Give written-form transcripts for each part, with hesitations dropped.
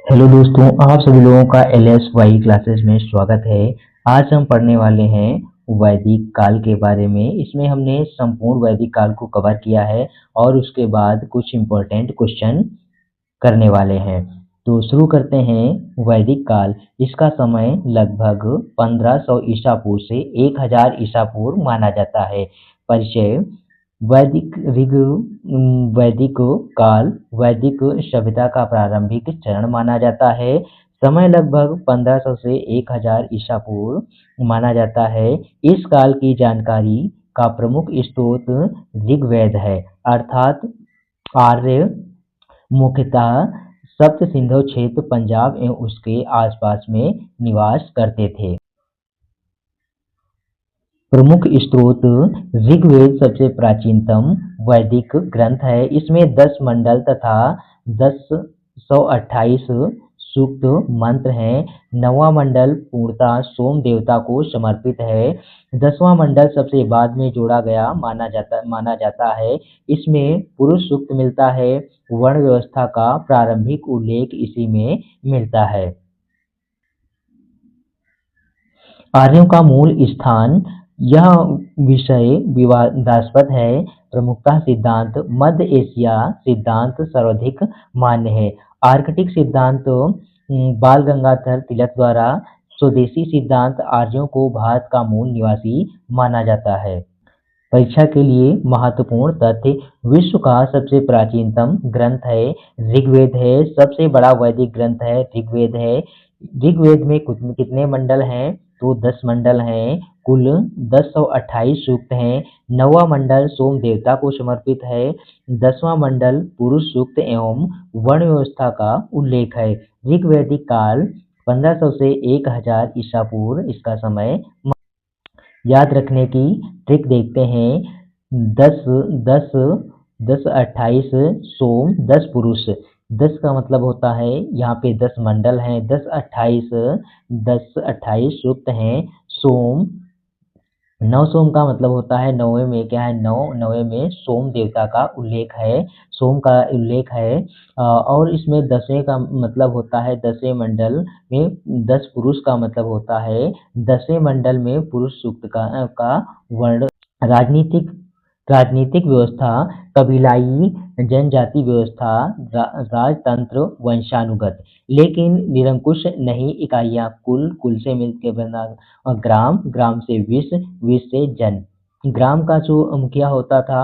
Hello दोस्तों, आप सभी लोगों का LSY क्लासेस में स्वागत है। आज हम पढ़ने वाले हैं वैदिक काल के बारे में। इसमें हमने संपूर्ण वैदिक काल को कवर किया है और उसके बाद कुछ इम्पोर्टेंट क्वेश्चन करने वाले हैं। तो शुरू करते हैं। वैदिक काल, इसका समय लगभग 1500 ईसा पूर्व से 1000 ईसा पूर्व माना जाता है। परिचय। वैदिक काल वैदिक सभ्यता का प्रारंभिक चरण माना जाता है। समय लगभग 1500 से 1000 ईसा पूर्व माना जाता है। इस काल की जानकारी का प्रमुख स्रोत ऋग्वेद है, अर्थात आर्य मुख्यतः सप्त सिंधु क्षेत्र पंजाब एवं उसके आसपास में निवास करते थे। प्रमुख स्रोत। ऋग्वेद सबसे प्राचीनतम वैदिक ग्रंथ है। इसमें 10 मंडल तथा 1028 सूक्त मंत्र हैं। 9वां मंडल पूर्णतः सोम देवता को समर्पित है। 10वां मंडल सबसे बाद में जोड़ा गया माना जाता है। इसमें पुरुष सूक्त मिलता है। वर्ण व्यवस्था का प्रारंभिक उल्लेख इसी में मिलता है। आर्यों का मूल स्थान, यह विषय विवादास्पद है। प्रमुखता सिद्धांत, मध्य एशिया सिद्धांत सर्वाधिक मान्य है। आर्कटिक सिद्धांत बाल गंगाधर तिलक द्वारा। स्वदेशी सिद्धांत, आर्यों को भारत का मूल निवासी माना जाता है। परीक्षा के लिए महत्वपूर्ण तथ्य। विश्व का सबसे प्राचीनतम ग्रंथ है ऋग्वेद है। सबसे बड़ा वैदिक ग्रंथ है ऋग्वेद है। ऋग्वेद में कितने मंडल हैं? तो 10 मंडल हैं। कुल 1028 सूक्त हैं। 9वां मंडल सोम देवता को समर्पित है। 10वां मंडल पुरुष सूक्त एवं वर्ण व्यवस्था का उल्लेख है। ऋग्वैदिक काल 1500 से 1000 ईसा पूर्व इसका समय। याद रखने की ट्रिक देखते हैं। 10 10 10 28 सोम 10 पुरुष। 10 का मतलब होता है, यहाँ पे 10 मंडल हैं। 10 28 सूक्त हैं। सोम 9 सोम का मतलब होता है, नौवें में क्या है, नौवें में सोम देवता का उल्लेख है। सोम का उल्लेख है। और इसमें 10वें का मतलब होता है, 10वें मंडल में 10 पुरुष का मतलब होता है। 10वें मंडल में पुरुष सूक्त का वर्ण। राजनीतिक राजनीतिक व्यवस्था, कबीलाई जनजाति व्यवस्था, राजतंत्र वंशानुगत, लेकिन निरंकुश नहीं। इकाइयाँ कुल से मिलकर बना। और ग्राम से विश्व से जन। ग्राम का जो मुखिया होता था,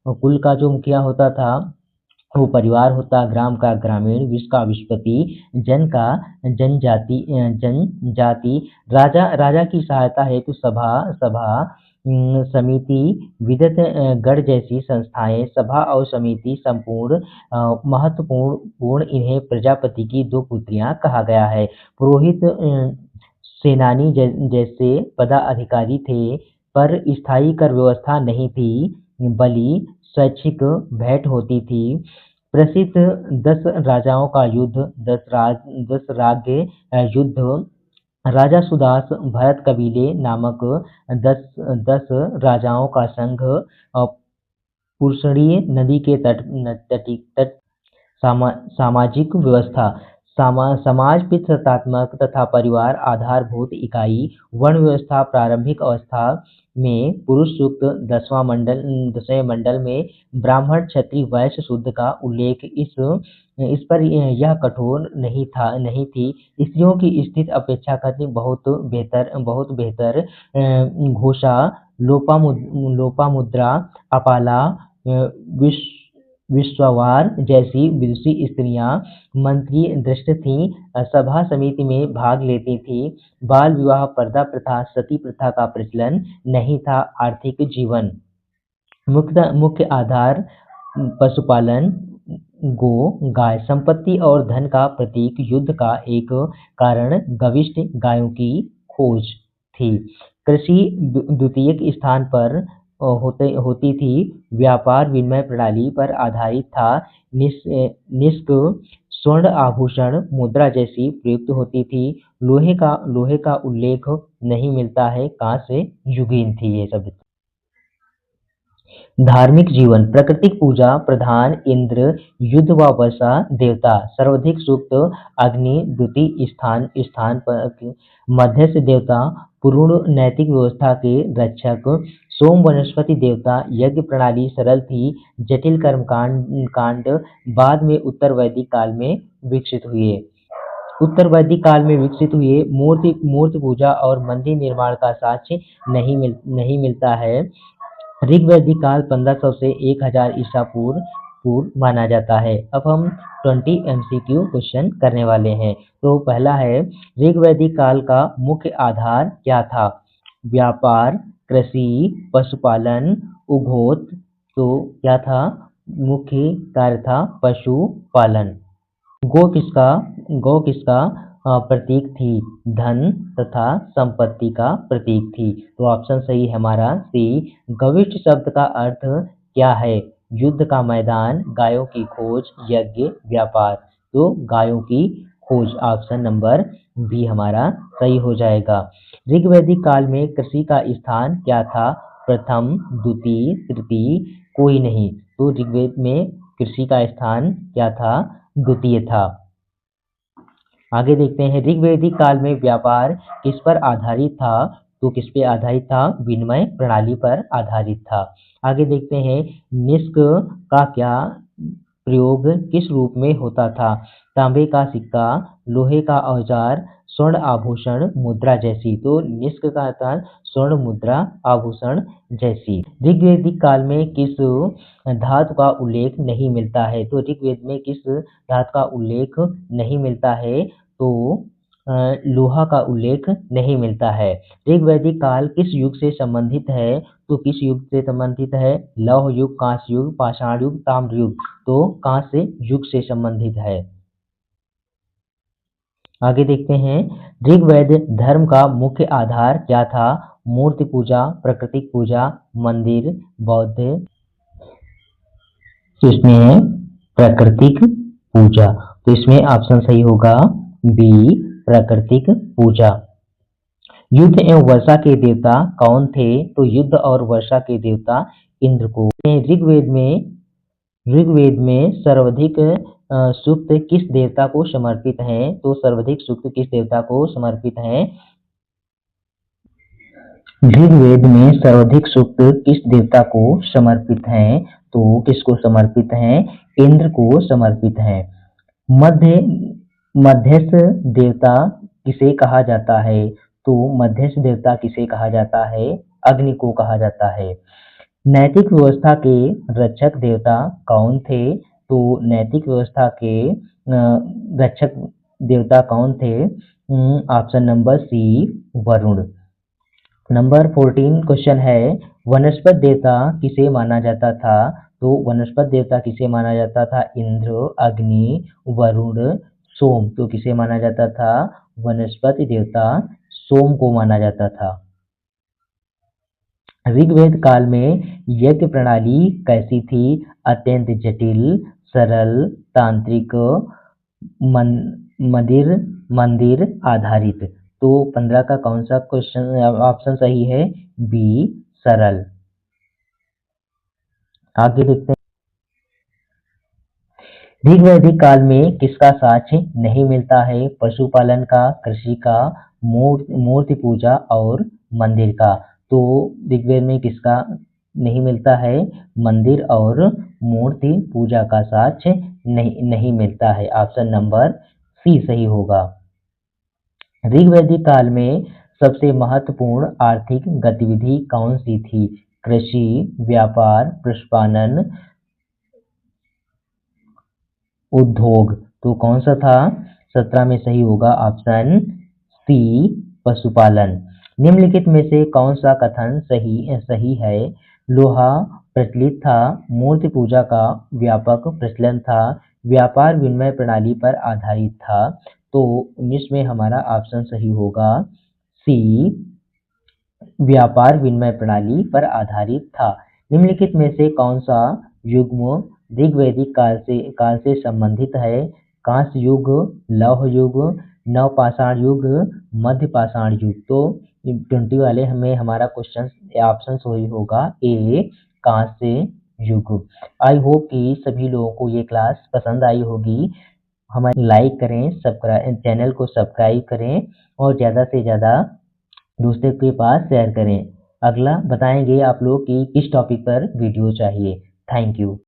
कुल का जो मुखिया होता था वो परिवार होता। ग्राम का ग्रामीण, विश्व का विश्वपति, जन का जनजाति। राजा की सहायता हेतु सभा सभा समिति, विदत गढ़ जैसी संस्थाएं। सभा और समिति संपूर्ण महत्वपूर्ण। इन्हें प्रजापति की 2 पुत्रियां कहा गया है। पुरोहित सेनानी जैसे पदाधिकारी थे, पर स्थायी कर व्यवस्था नहीं थी। बलि स्वैच्छिक भेंट होती थी। प्रसिद्ध 10 राजाओं का युद्ध, 10 राज्य युद्ध। राजा सुदास भरत कबीले नामक 10 राजाओं का संघ पुष्करी नदी के तट। सामाजिक व्यवस्था, समाज पितृसत्तात्मक तथा परिवार आधारभूत इकाई। वर्ण व्यवस्था, प्रारंभिक अवस्था में पुरुष सूक्त। 10वें मंडल में ब्राह्मण क्षत्रिय वैश्य शूद्र का उल्लेख। इस पर यह कठोर नहीं थी। स्त्रियों की स्थिति अपेक्षाकृत बहुत बेहतर। घोषा, लोपामुद्रा, अपाला, विश्वावार जैसी विदुषी स्त्रियां मंत्री दृष्ट थीं। सभा समिति में भाग लेती थीं। बाल विवाह, पर्दा प्रथा, सती प्रथा का प्रचलन नहीं था। आर्थिक जीवन, मुख्य आधार पशुपालन, गाय, संपत्ति और धन का प्रतीक। युद्ध का एक कारण गविष्ट गायों की खोज थी। कृषि द्वितीयक स्थान पर होती थी। व्यापार विनिमय प्रणाली पर आधारित था। निष्क स्वर्ण आभूषण, मुद्रा जैसी प्रयुक्त होती थी। लोहे का उल्लेख नहीं मिलता है। कांस्य युगीन थी ये सब। धार्मिक जीवन, प्राकृतिक पूजा प्रधान इंद्र, युद्ध व वर्षा देवता, सर्वाधिक सूक्त अग्नि, द्वितीय स्थान स्थान पर मध्यस्थ देवता, पूर्ण नैतिक व्यवस्था के रक्षक, सोम वनस्पति देवता, यज्ञ प्रणाली सरल थी, जटिल कर्मकांड कांड बाद में उत्तर वैदिक काल में विकसित हुए। उत्तर वैदिक काल में विकसित हुए। मूर्ति पूजा और मंदिर निर्माण का साक्ष्य नहीं मिलता है। ऋग्वैदिक काल 1500 से 1000 ईसा पूर्व माना जाता है। अब हम 20 MCQ क्वेश्चन करने वाले हैं। तो पहला है, ऋग्वैदिक काल का मुख्य आधार क्या था? व्यापार, कृषि, पशुपालन, उद्योग। तो क्या था? मुख्य कार्य था पशुपालन। गौ किसका प्रतीक थी? धन तथा संपत्ति का प्रतीक थी। तो ऑप्शन सही है हमारा सी। गविष्ठ शब्द का अर्थ क्या है? युद्ध का मैदान, गायों की खोज, यज्ञ, व्यापार। तो गायों की खोज, ऑप्शन नंबर बी हमारा सही हो जाएगा। ऋग्वैदिक काल में कृषि का स्थान क्या था? प्रथम, द्वितीय, तृतीय, कोई नहीं। तो ऋग्वेद में कृषि का स्थान क्या था? द्वितीय था। आगे देखते हैं, ऋग्वैदिक काल में व्यापार किस पर आधारित था? तो किस पे आधारित था? विनिमय प्रणाली पर आधारित था। आगे देखते हैं, निष्क का क्या प्रयोग किस रूप में होता था? तांबे का सिक्का, लोहे का औजार, स्वर्ण आभूषण, मुद्रा जैसी। तो निष्क का था स्वर्ण मुद्रा आभूषण जैसी। ऋग्वैदिक काल में किस धातु का उल्लेख नहीं मिलता है? तो ऋग्वेद में किस धातु का उल्लेख नहीं मिलता है? तो लोहा का उल्लेख नहीं मिलता है। ऋग्वैदिक काल किस युग से संबंधित है? तो किस युग से संबंधित है? लौह युग, कांस्य युग, पाषाण युग, ताम्र युग। तो कांस्य युग से संबंधित है। आगे देखते हैं, ऋग्वेद धर्म का मुख्य आधार क्या था? मूर्ति पूजा, प्राकृतिक पूजा, मंदिर, बौद्ध। तो इसमें है प्राकृतिक पूजा। तो इसमें ऑप्शन सही होगा बी, प्राकृतिक पूजा। युद्ध एवं वर्षा के देवता कौन थे? तो युद्ध और वर्षा के देवता इंद्र को। ऋग्वेद में सर्वाधिक सूक्त किस देवता को समर्पित है? तो सर्वाधिक सूक्त किस देवता को समर्पित है? ऋग्वेद में सर्वाधिक सूक्त किस देवता को समर्पित है? तो किसको समर्पित है? इंद्र को समर्पित है। मध्यस्थ देवता किसे कहा जाता है? तो मध्यस्थ देवता किसे कहा जाता है? अग्नि को कहा जाता है। नैतिक व्यवस्था के रक्षक देवता कौन थे? तो नैतिक व्यवस्था के रक्षक देवता कौन थे? Option number C, Varun. Number 14 question है, वनस्पत देवता किसे माना जाता था? तो वनस्पत देवता किसे माना जाता था? इंद्र, अग्नि, वरुण, सोम। तो किसे माना जाता था? वनस्पति देवता सोम को माना जाता था। ऋग्वेद काल में यज्ञ प्रणाली कैसी थी? अत्यंत जटिल, सरल, तांत्रिक, मंदिर आधारित। तो 15 का कौन सा क्वेश्चन ऑप्शन सही है? बी, सरल। आगे देखते हैं, ऋग्वैदिक काल में किसका साक्ष्य नहीं मिलता है? पशुपालन का, कृषि का, मूर्ति पूजा और मंदिर का। तो ऋग्वेद में किसका नहीं मिलता है? मंदिर और मूर्ति पूजा का साक्ष्य नहीं मिलता है। ऑप्शन नंबर सी सही होगा। ऋग्वैदिक काल में सबसे महत्वपूर्ण आर्थिक गतिविधि कौन सी थी? कृषि, व्यापार, पशुपालन, उद्योग। तो कौन सा था? 17 में सही होगा ऑप्शन सी, पशुपालन। निम्नलिखित में से कौन सा कथन सही है? लोहा प्रचलित था, मूर्ति पूजा का व्यापक प्रचलन था, व्यापार विनिमय प्रणाली पर आधारित था। तो 19 में हमारा ऑप्शन सही होगा सी, व्यापार विनिमय प्रणाली पर आधारित था। निम्नलिखित में से कौन सा युग्म ऋग्वैदिक काल से संबंधित है? कांस्य युग, लौह युग, नवपाषाण युग, मध्य पाषाण युग। तो 20 वाले हमें हमारा क्वेश्चन ऑप्शन सही होगा ए, कांस्य युग। आई होप कि सभी लोगों को ये क्लास पसंद आई होगी। हमारे लाइक करें, चैनल को सब्सक्राइब करें और ज़्यादा से ज़्यादा दूसरे के पास शेयर करें। अगला बताएंगे आप लोग कि किस टॉपिक पर वीडियो चाहिए। Thank you.